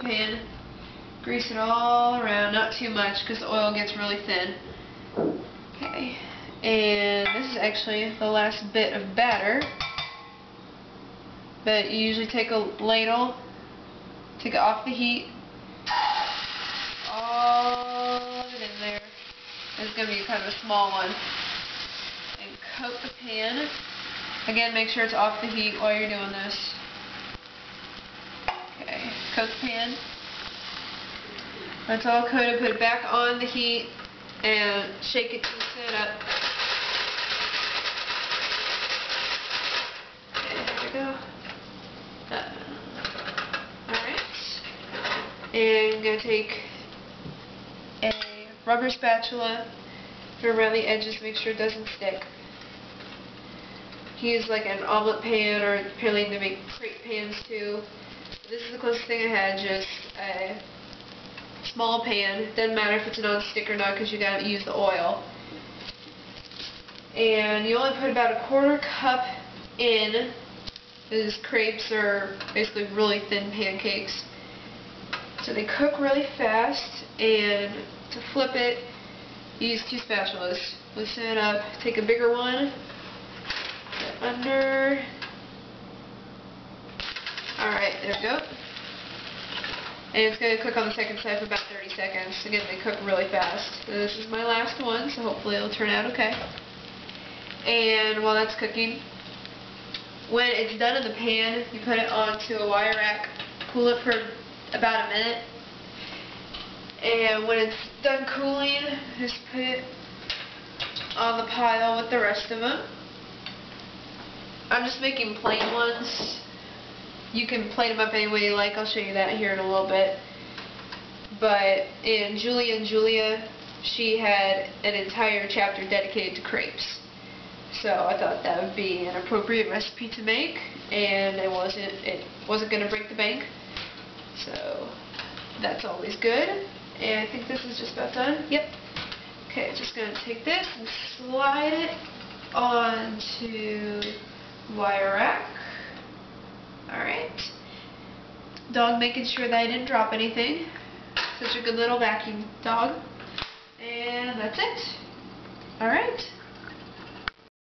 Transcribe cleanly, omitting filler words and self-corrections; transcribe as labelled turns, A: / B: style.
A: pan. Grease it all around, not too much because the oil gets really thin. Okay, and this is actually the last bit of batter. But you usually take a ladle, take it off the heat, all of it in there. It's going to be kind of a small one. And coat the pan. Again, make sure it's off the heat while you're doing this. Okay, coat the pan. That's all coated. Put it back on the heat and shake it to set up. Okay, there we go. Alright. And I'm going to take a rubber spatula, put it around the edges, make sure it doesn't stick. Use like an omelet pan, or apparently they make crepe pans too. This is the closest thing I had, just a small pan. Doesn't matter if it's a non-stick or not because you gotta use the oil. And you only put about a quarter cup in. These crepes are basically really thin pancakes. So they cook really fast, and to flip it, you use 2 spatulas. Loosen it up, take a bigger one, put it under. Alright, there we go. And it's going to cook on the second side for about 30 seconds. Again, they cook really fast. And this is my last one, so hopefully it'll turn out okay. And while that's cooking, when it's done in the pan, you put it onto a wire rack, cool it for about a minute. And when it's done cooling, just put it on the pile with the rest of them. I'm just making plain ones. You can plate them up any way you like. I'll show you that here in a little bit. But in Julia and Julia, she had an entire chapter dedicated to crepes. So I thought that would be an appropriate recipe to make, and it wasn't going to break the bank. So that's always good. And I think this is just about done. Yep. Okay, just going to take this and slide it onto wire rack. Alright. Dog making sure that I didn't drop anything. Such a good little vacuum dog. And that's it. Alright.